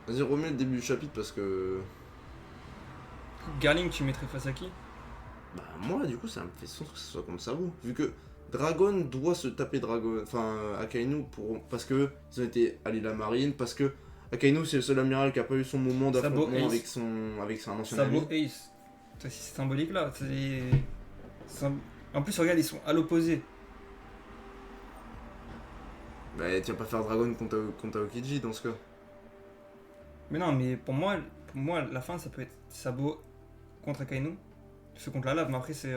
Vas-y remets le début du chapitre parce que. Garling, tu mettrais face à qui? Bah moi du coup ça me fait sens que ce soit contre Sabo. Vu que Dragon doit se taper Akainu parce que ils ont été à l'île à marine, parce que Akainu c'est le seul amiral qui a pas eu son moment d'affrontement avec son ancien ami. Sabo Ace. C'est symbolique là. En plus, regarde, ils sont à l'opposé. Bah tu vas pas faire Dragon contre Aokiji dans ce cas. Mais non, mais pour moi, la fin ça peut être Sabo contre Akainu. Feu contre la lave, mais après c'est.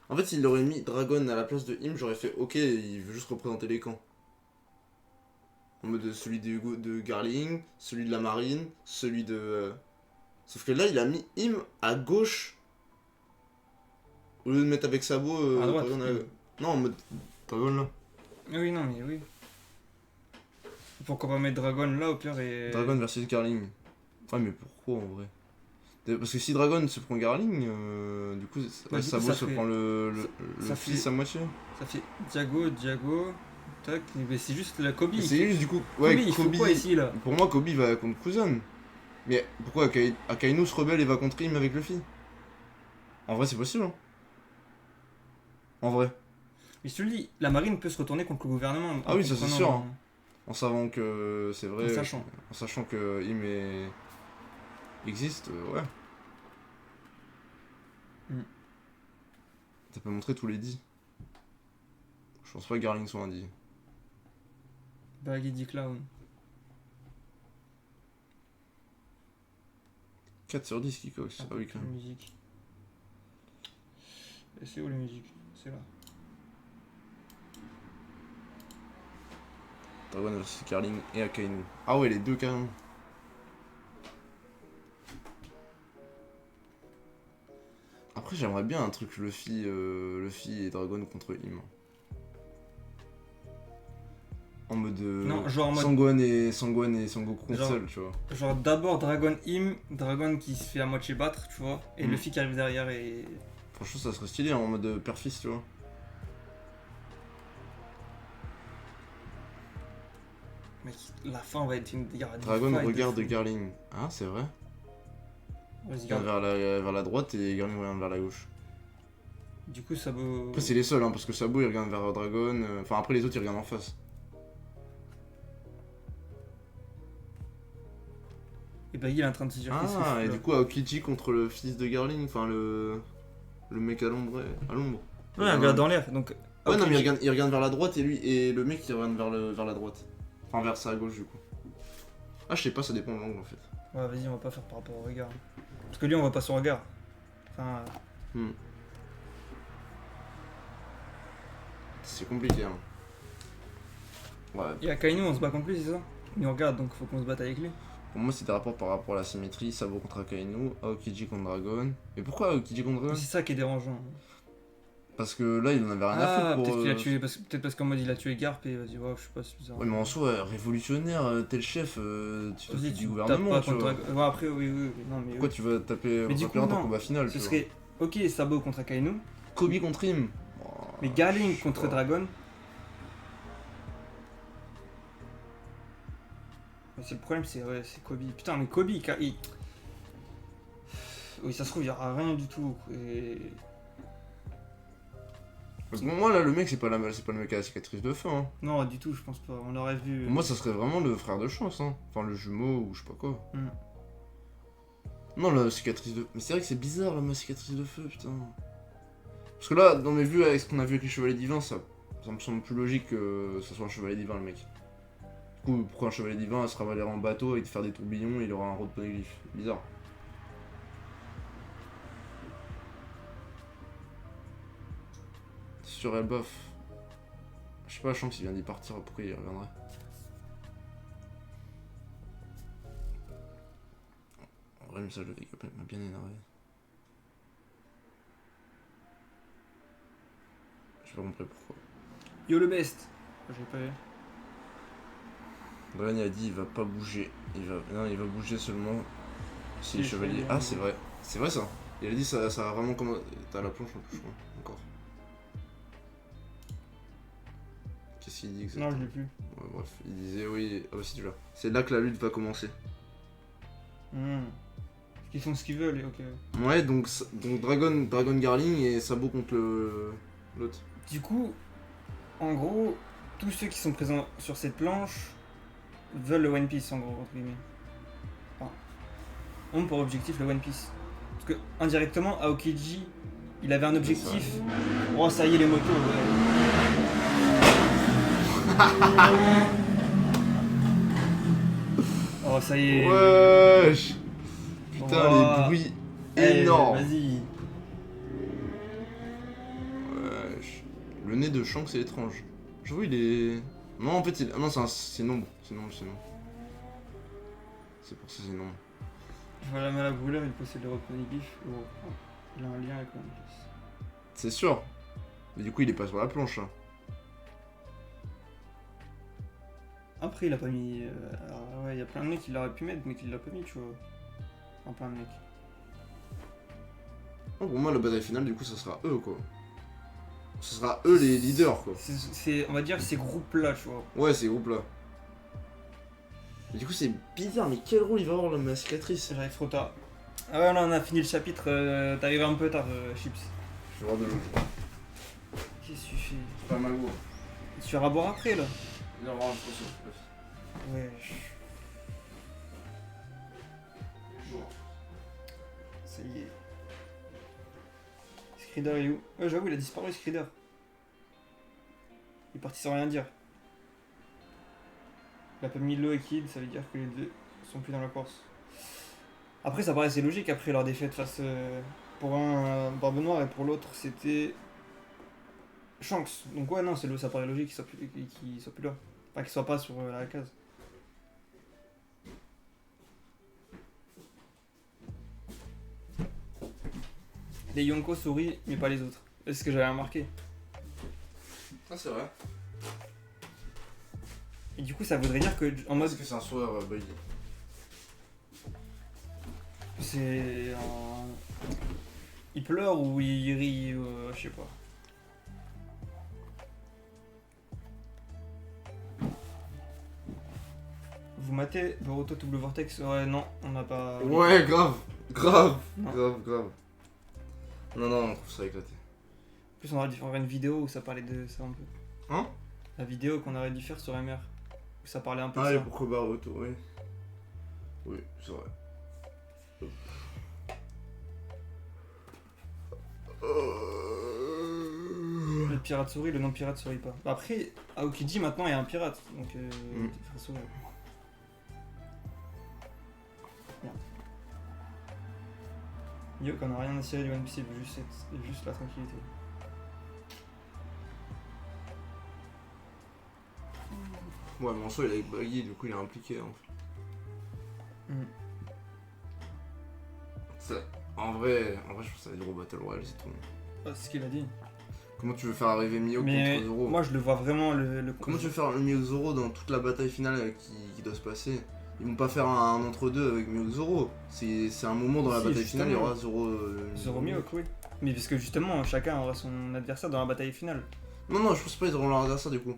En fait, s'il aurait mis Dragon à la place de Im, j'aurais fait ok, il veut juste représenter les camps. En mode celui de Garling, celui de la marine, celui de. Sauf que là, il a mis Im à gauche. Au lieu de mettre avec Sabo. À droite. Dragon Non, en mode Dragon là. Oui, non, mais oui. Pourquoi pas mettre Dragon là au pire et. Dragon versus Garling. Ouais, mais pourquoi en vrai? Parce que si Dragon se prend Garling, du coup, Bah, du coup, Sabo ça se fait- prend le ça fils fait- à moitié. Ça fait Diago, tac, mais c'est juste la Kobe. C'est juste du coup. Kobe, Ouais, il fait quoi ici là? Pour moi, Kobe va contre Kuzan. Mais pourquoi Akainu se rebelle et va contre Im avec Luffy? En vrai, c'est possible. Hein. En vrai. Mais je te le dis, la marine peut se retourner contre le gouvernement. Ah en oui, ça, c'est comprenant, sûr, hein. En savant que c'est vrai. En sachant. Que Im existe, ouais. Ça peut montrer tous les 10. Je pense pas que Garling soit un 10. Baggy Clown. 4 sur 10 Kikox. Ah oui, quand même. Musique. Et c'est où les musiques? C'est là. Dragon vs Garling et Akainu. Ah ouais, les deux carrément. Après, j'aimerais bien un truc Luffy et Dragon contre Im. En mode. Non, genre en mode. Sangwan et Sangoku contre Genre- seul, tu vois. Genre d'abord Dragon Dragon qui se fait à moitié battre, tu vois, et Mm. Luffy qui arrive derrière et. Franchement, ça serait stylé en mode père-fils, tu vois. Mec, la fin va être une. Il y aura des Dragon fights de regarde fou. Garling. Ah, c'est vrai. Vas-y, Il regarde garde. vers la droite et Garling regarde vers la gauche. Du coup, ça vaut. Après, c'est les seuls, hein, parce que Sabo il regarde vers Dragon. Enfin, après, les autres ils regardent en face. Et Baggy il est en train de se dire qu'est-ce que je Ah, fais et là du coup, Aokiji contre le fils de Garling, enfin le mec à l'ombre. À l'ombre. Ouais, il regarde dans l'air. Donc. Ouais, non, ok, mais il regarde vers la droite et lui et le mec il regarde vers la droite. Enfin, vers sa gauche, du coup. Ah, je sais pas, ça dépend de l'angle en fait. Ouais, vas-y, on va pas faire par rapport au regard. Parce que lui, on voit pas son regard. Enfin. Hmm. C'est compliqué, hein. Ouais. Et Akainu, on se bat contre lui, c'est ça? Il nous regarde, donc faut qu'on se batte avec lui. Pour moi, c'est des rapports par rapport à la symétrie. Sabo contre Akainu, Aokiji contre Dragon. Mais pourquoi Aokiji contre Dragon? C'est ça qui est dérangeant. Parce que là, il en avait rien à Ah, foutre pour. peut-être qu'il a tué. Peut-être parce qu'en mode il a tué Garp et vas-y, ouais, je sais pas, c'est bizarre. Ouais, mais en soi, révolutionnaire, t'es le chef, tu Vas-y, t'occupes tu du tapes gouvernement, pas tu contre. vois. Ouais, après, oui, non, mais. Pourquoi tu vas taper Mais du coup, dans ton non. combat final, Ce tu serait. Ok, Sabo contre Akainu, vois. Kobe contre Im. mais Garling je sais contre pas. Dragon. Mais c'est le problème, c'est Kobe. Putain, mais Kobe, oui, ça se trouve, il y aura rien du tout. Et. Parce que moi, là, le mec, c'est pas le mec à la cicatrice de feu, hein. Non, du tout, je pense pas. On aurait vu. Pour moi, ça serait vraiment le frère de chance, hein. Enfin, le jumeau ou je sais pas quoi. Hmm. Non, la cicatrice de. Mais c'est vrai que c'est bizarre, la cicatrice de feu, putain. Parce que là, dans mes vues, avec ce qu'on a vu avec les chevaliers divins, ça me semble plus logique que ce soit un chevalier divin, le mec. Du coup, pourquoi un chevalier divin se ravaler en bateau et de faire des tourbillons, il aura un rôle de poneglyphe? Bizarre. Sur Elbaf. Je sais pas, Shanks il vient d'y partir, pourquoi il reviendrait? En vrai, le message de Wake Up m'a bien énervé. J'ai pas compris pourquoi. Yo le best. J'ai pas vu. Brian a dit il va pas bouger. Non, il va bouger seulement si les Si, chevaliers. je- Ah, c'est vrai. C'est vrai ça. Il a dit ça a vraiment comme. T'as la planche en plus, je crois. Encore. Qu'est-ce qu'il dit Non, exactement? je l'ai plus. Ouais, bref, il disait oui. Ah, si tu l'as. C'est là que la lutte va commencer. Ils font ce qu'ils veulent et ok. Ouais, donc Dragon Garling et Sabo contre l'autre. Du coup, en gros, tous ceux qui sont présents sur cette planche veulent le One Piece en gros, entre guillemets. Enfin, ont pour objectif le One Piece. Parce que indirectement, Aokiji, il avait un objectif. Oh, ça y est, les motos, oh, ça y est. Wesh. Putain, Oh. les bruits Eh, énormes. Vas-y. Le nez de Shanks c'est étrange. J'avoue, il est. Non, en fait, non, c'est une ombre. C'est une ombre, c'est une ombre. C'est pour ça, c'est une ombre. Je vois la mala brûleur, il possède le Poneglyph. Oh, il a un lien avec One Piece. C'est sûr. Mais du coup, il est pas sur la planche. Hein. Après, il a pas mis. Alors, ouais, il y a plein de mecs qui l'auraient pu mettre, mais qui l'a pas mis, tu vois. Enfin, plein de mecs. Oh, pour moi, la bataille finale, du coup, ça sera eux, quoi. Ce sera eux les leaders, quoi. On va dire ces groupes-là, tu vois. Ouais, ces groupes-là. Mais du coup, c'est bizarre, mais quel rôle il va avoir la cicatrice? J'arrive trop tard. Ah ouais, là, on a fini le chapitre. T'arrives un peu tard, Chips. Je vais voir de l'eau. Qu'est-ce que tu fais? Pas mal, gros. Tu vas boire après, là? Non, vraiment, trop sûr. Ouais. Ça y est. Skrider est où? Ouais, j'avoue, il a disparu, Skrider. Il est parti sans rien dire. Il a pas mis Law et Kid, ça veut dire que les deux sont plus dans la course. Après, ça paraissait logique après leur défaite face. Pour un Barbe Noire et pour l'autre, c'était. Shanks. Donc, ouais, non, ça paraît logique qu'il soit plus là. Enfin, qu'il soit pas sur la case. Les Yonko sourient, mais pas les autres. C'est ce que j'avais remarqué. Ah, c'est vrai. Et du coup, ça voudrait dire que, en mode. Est-ce que c'est un sourire buggy? C'est un. Il pleure ou il rit, je sais pas. Vous matez Boruto Double Vortex? Ouais, non, on n'a pas. Ouais, grave. Grave. Non. Grave. Non, on trouve ça éclaté. En plus, on aurait dû faire une vidéo où ça parlait de ça un peu. Hein? La vidéo qu'on aurait dû faire sur MR. Où ça parlait un peu Ah, de et ça. pourquoi Baruto, oui. Oui, c'est vrai. Le pirate sourit, le non-pirate sourit pas. Bah après, Aokiji maintenant il y a un pirate, donc il devrait sourire. Merde. Yo, qu'on a rien à cirer du One Piece, il veut juste la tranquillité. Ouais, mais en soi, il est avec Baggy, du coup, il est impliqué. En fait. Ça, en vrai, je pense que ça va être gros Battle Royale, c'est tout. Ah, c'est ce qu'il a dit. Comment tu veux faire arriver Mio Mais contre Zoro? moi je le vois vraiment Comment tu veux faire Mio Zoro dans toute la bataille finale qui doit se passer? Ils vont pas faire un entre-deux avec Mio Zoro. C'est un moment dans la Si, bataille justement. finale, il y aura Zoro. Zoro Mihawk, oui. Mais parce que justement, chacun aura son adversaire dans la bataille finale. Non, je pense pas qu'ils auront leur adversaire du coup.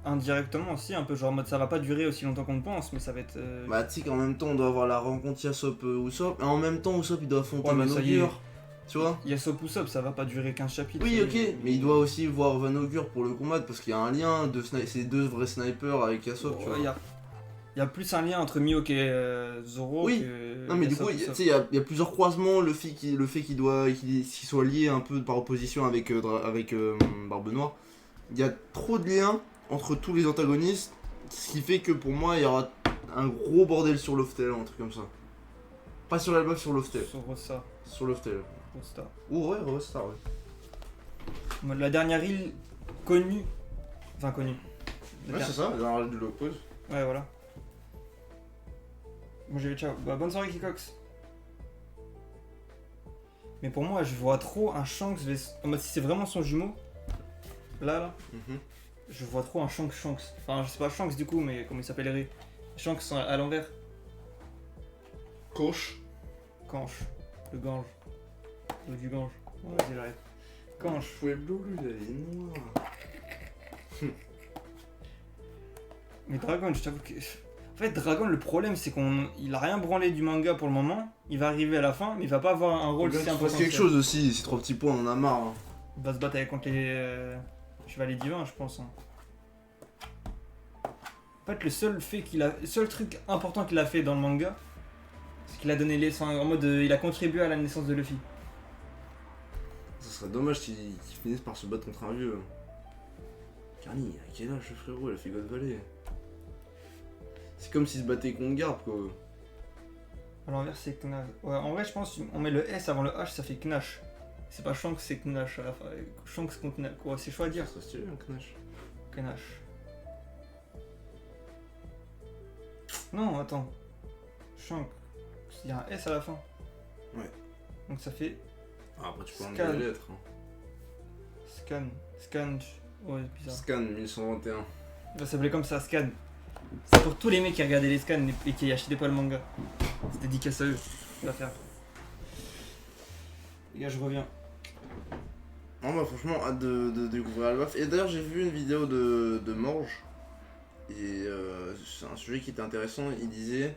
Indirectement aussi, un peu genre en mode ça va pas durer aussi longtemps qu'on le pense, mais ça va être. Bah, tu sais qu'en même temps, on doit avoir la rencontre Yasop Usopp, et en même temps, Usopp il doit affronter Ouais, mais ça y est. Vanaugure. Tu vois? Yasop ou Sop, ça va pas durer 15 chapitres. Oui, ça y ok, est. mais il doit aussi voir Vanaugure pour le combattre parce qu'il y a un lien, c'est deux vrais snipers avec Yasop, tu vois. Il y a plus un lien entre Mihawk et Zoro Oui. que. Non mais du Yasop coup, ou tu Sop. sais, il y a plusieurs croisements, le fait qu'il soit lié un peu par opposition avec, Barbe Noire. Il y a trop de liens entre tous les antagonistes, ce qui fait que pour moi, il y aura un gros bordel sur Loftel, un truc comme ça. Pas sur l'album, sur Loftel. Sur Rossa. Sur Loftel. Rosta. Ou ouais, Rostar, ouais. En mode la dernière île connue. Enfin connue. La Ouais, der- c'est ça, dans la de l'oppose. Ouais, voilà. Bon, j'ai ciao. Bah, bonne soirée, Kikox. Mais pour moi, je vois trop un Shanks. En mode, si c'est vraiment son jumeau, là, je vois trop un Shanks. Enfin, je sais pas Shanks du coup, mais comment il s'appellerait? Shanks à l'envers. Coche. Canche. Le gange. Le du gange. Ouais, vas-y, j'arrête. Canche. Pueblo, lui, il est noir. Mais Dragon, je t'avoue que. En fait, Dragon, le problème, c'est qu'il a rien branlé du manga pour le moment. Il va arriver à la fin, mais il va pas avoir un rôle si Faut important. quelque chose aussi, c'est 3 petits points, on en a marre. Hein. Il va se battre contre les chevaliers divins, je pense. Hein. En fait, le seul truc important qu'il a fait dans le manga, c'est qu'il a donné les. En mode, il a contribué à la naissance de Luffy. Ça serait dommage qu'ils finissent par se battre contre un vieux. Carni, à quel âge le frérot, il a fait God Valley. C'est comme s'il se battait contre Garp quoi. À l'envers, c'est Knash. Ouais, en vrai, je pense on met le S avant le H, ça fait Knash. C'est pas Shanks, c'est Knash à la fin. Shanks contre Knash, quoi, c'est chaud à dire. Ça stylé, un Knash. Knash. Non, attends. Shanks. Il y a un S à la fin. Ouais. Donc ça fait Ah, après, tu peux Scan. enlever les lettres. Hein. Scan. Ouais, bizarre. Scan 1121. Il va s'appeler comme ça, Scan. C'est pour tous les mecs qui regardaient les scans et qui achetaient pas le manga. C'est dédicace à eux. On va faire. Les gars, je reviens. Non, bah, franchement, hâte de découvrir Elbaf. Et d'ailleurs, j'ai vu une vidéo de Morge. Et c'est un sujet qui était intéressant. Il disait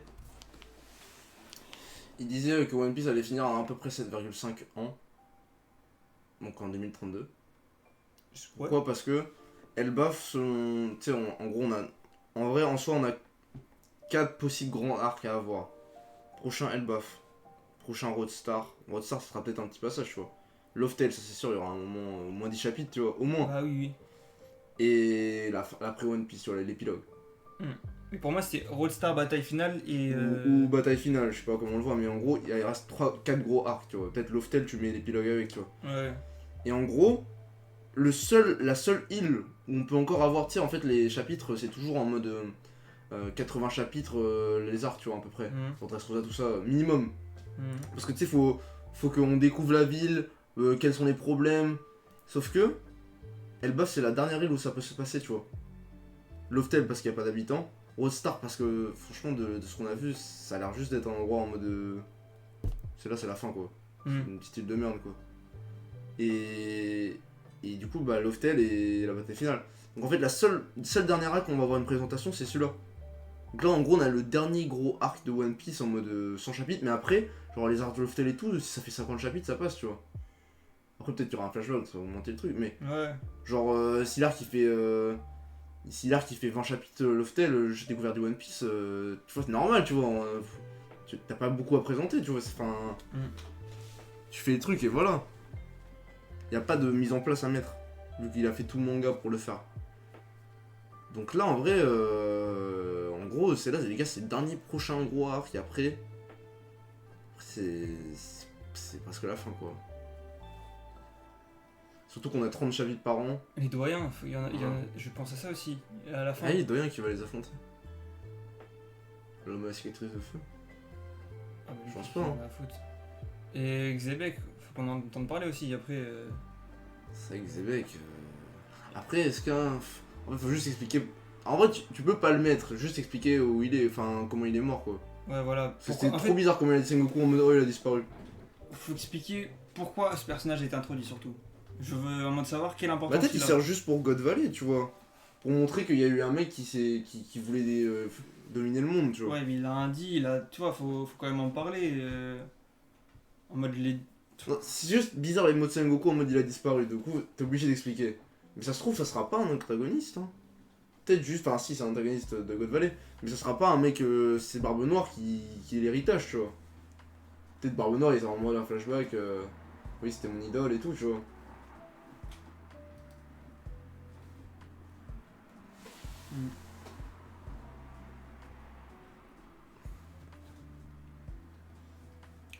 que One Piece allait finir à peu près 7,5 ans. Donc en 2032. Ouais. Pourquoi? Parce que Elbaf, tu sais, en gros, en vrai, en soi, on a 4 possibles grands arcs à avoir. Prochain Elbaf, prochain Roadstar. Roadstar, ça sera peut-être un petit passage, tu vois. Loftel, ça c'est sûr, il y aura un moment, au moins 10 chapitres, tu vois, au moins. Ah oui. Et l'après One Piece, tu vois, l'épilogue. Mais pour moi, c'était Roadstar bataille finale et. Ou bataille finale, je sais pas comment on le voit, mais en gros, il reste 4 gros arcs, tu vois. Peut-être Loftel, tu mets l'épilogue avec, tu vois. Ouais. Et en gros, la seule île où on peut encore avoir, tu sais, en fait, les chapitres, c'est toujours en mode 80 chapitres, les arcs, tu vois, à peu près. Pour Dressrosa, tout ça, minimum. Parce que tu sais, faut qu'on découvre la ville, quels sont les problèmes. Sauf que, Elbaf, c'est la dernière île où ça peut se passer, tu vois. Loftel, parce qu'il n'y a pas d'habitants. Roadstar, parce que, franchement, de ce qu'on a vu, ça a l'air juste d'être un endroit en mode. C'est la fin, quoi. Une petite île de merde, quoi. Et du coup, bah, Loftel et la bataille finale. Donc en fait, la seule dernière arc où on va avoir une présentation, c'est celui-là. Donc là, en gros, on a le dernier gros arc de One Piece en mode 100 chapitres, mais après, genre les arcs de Loftel et tout, si ça fait 50 chapitres, ça passe, tu vois. Après, peut-être qu'il y aura un flashback, ça va augmenter le truc, mais. Ouais. Genre, si l'arc il fait 20 chapitres Loftel, j'ai découvert du One Piece, tu vois, c'est normal, tu vois. T'as pas beaucoup à présenter, tu vois. Enfin. Tu fais les trucs et voilà. Y a pas de mise en place à mettre, vu qu'il a fait tout le manga pour le faire. Donc là, en vrai, en gros, c'est là, les gars, c'est le dernier prochain gros arc, et après, c'est presque la fin, quoi. Surtout qu'on a 30 chapitres par an. Les doyens, je pense à ça aussi. Et à la fin. Ah, il y a Doyen qui va les affronter. L'homme à la cicatrice de feu. Ah, je pense pas, hein. Et Xebec, faut qu'on en entende parler aussi, après. C'est vrai que Xebec. Après, est-ce qu'un. En fait, faut juste expliquer. En vrai, tu peux pas le mettre, juste expliquer où il est, enfin, comment il est mort, quoi. Ouais, voilà. C'était trop bizarre comment il a dit Sengoku en mode oh, il a disparu. Faut expliquer pourquoi ce personnage a été introduit, surtout. Je veux vraiment savoir quelle Bah, importance peut-être il il a. sert juste pour God Valley, tu vois. Pour montrer qu'il y a eu un mec qui voulait dominer le monde, tu vois. Ouais, mais il a un dit, tu vois, faut quand même en parler. En mode les. Non, c'est juste bizarre les mots de Sengoku en mode il a disparu, du coup t'es obligé d'expliquer. Mais ça se trouve, ça sera pas un antagoniste, hein. Peut-être juste, enfin si c'est un antagoniste de God Valley, mais ça sera pas un mec, c'est Barbe Noire qui est l'héritage, tu vois. Peut-être Barbe Noire il est en mode un flashback, oui c'était mon idole et tout, tu vois.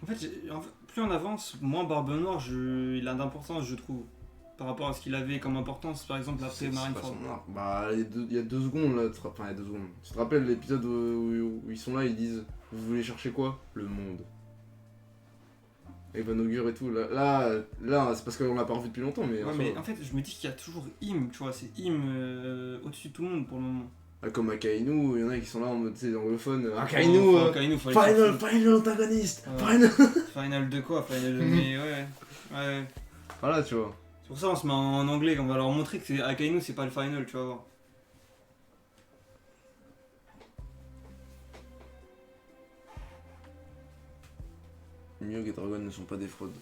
En fait, plus on avance, moins Barbe Noire il a d'importance, je trouve. Par rapport à ce qu'il avait comme importance, par exemple, après C'est Marineford. pas son arc. Bah, il y a 2 secondes là, enfin, il y a 2 secondes. Tu te rappelles l'épisode où ils sont là, ils disent vous voulez chercher quoi? Le monde. Evan Augure et tout. Là c'est parce qu'on l'a pas revu depuis longtemps, mais. Ouais, mais en fait, je me dis qu'il y a toujours Im, tu vois, c'est Im au-dessus de tout le monde pour le moment. Comme Akainu, il y en a qui sont là en mode, tu sais, anglophone. Akainu, Akainu, final antagoniste! Ouais. Final! Final de quoi? Final de. Mais ouais. Voilà, tu vois. C'est pour ça on se met en anglais, on va leur montrer que Akainu c'est pas le final, tu vas voir. Mihawk et Dragon ne sont pas des fraudes.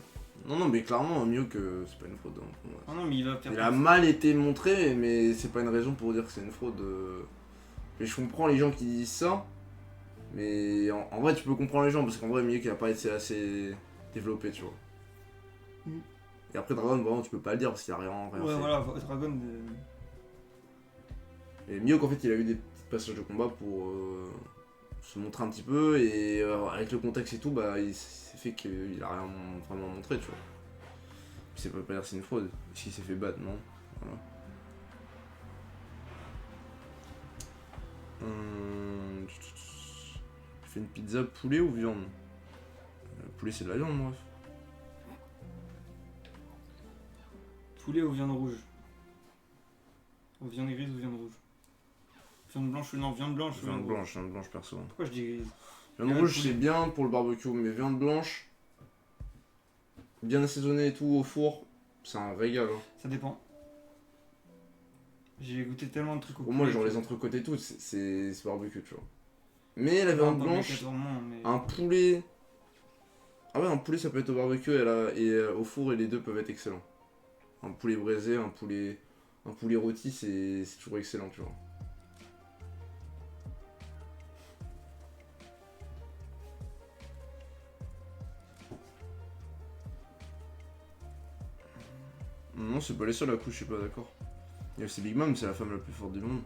Non, mais clairement, Mihawk, c'est pas une fraude. Hein, pour moi. Ah non, mais il va faire. Il a mal été montré, mais c'est pas une raison pour dire que c'est une fraude. Mais je comprends les gens qui disent ça. Mais en vrai, tu peux comprendre les gens parce qu'en vrai, Mihawk il a pas été assez développé, tu vois. Et après, Dragon, vraiment, tu peux pas le dire parce qu'il a rien Ouais, fait. voilà, Dragon. Et Mihawk, en fait, il a eu des petits passages de combat pour se montrer un petit peu. Et avec le contexte et tout, bah, il s'est fait qu'il a rien vraiment montré, tu vois. Ça peut pas dire que c'est une fraude. Parce qu'il s'est fait battre, non? Voilà. Tu fais une pizza poulet ou viande? Poulet c'est de la viande, bref. Poulet ou viande rouge? Ou viande grise ou viande rouge? Viande blanche ou non, viande blanche ou Viande rouge? blanche perso. Pourquoi je dis grise? Viande rouge c'est bien pour le barbecue, mais viande blanche, bien assaisonnée et tout au four, c'est un régal. Hein. Ça dépend. J'ai goûté tellement de trucs au Pour moi, poulet genre que- les entrecôtes et tout, c'est barbecue, tu vois. Mais la Non, viande pas blanche, obligatoirement, mais- un poulet. Ah ouais, un poulet ça peut être au barbecue et au four et les deux peuvent être excellents. Un poulet braisé, un poulet rôti, c'est toujours excellent, tu vois. Non, c'est pas les seuls à coup, je suis pas d'accord. Il y a aussi Big Mom, c'est la femme la plus forte du monde.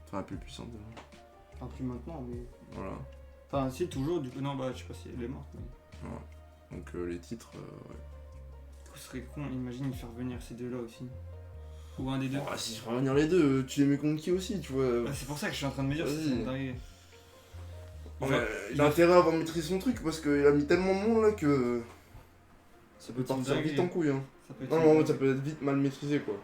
Enfin, la plus puissante du monde. Enfin, plus maintenant, mais. Voilà. Enfin, si, toujours, du coup, non, bah, je sais pas si elle est morte, mais. Voilà. Donc les titres, ouais. Du coup, ce serait con, imagine il faire venir ces deux-là aussi. Ou un des deux. Oh, si je ferais revenir les deux, tu les mets contre qui aussi, tu vois. Bah, c'est pour ça que je suis en train de me dire si Vas-y. c'est une dinguerie. Il a intérêt à avoir maîtrisé son truc parce qu'il a mis tellement de monde là que ça peut C'est une partir dinguerie. vite en couille. Hein. Ça peut être Non, une mais en dinguerie. mode, ça peut être vite mal maîtrisé quoi.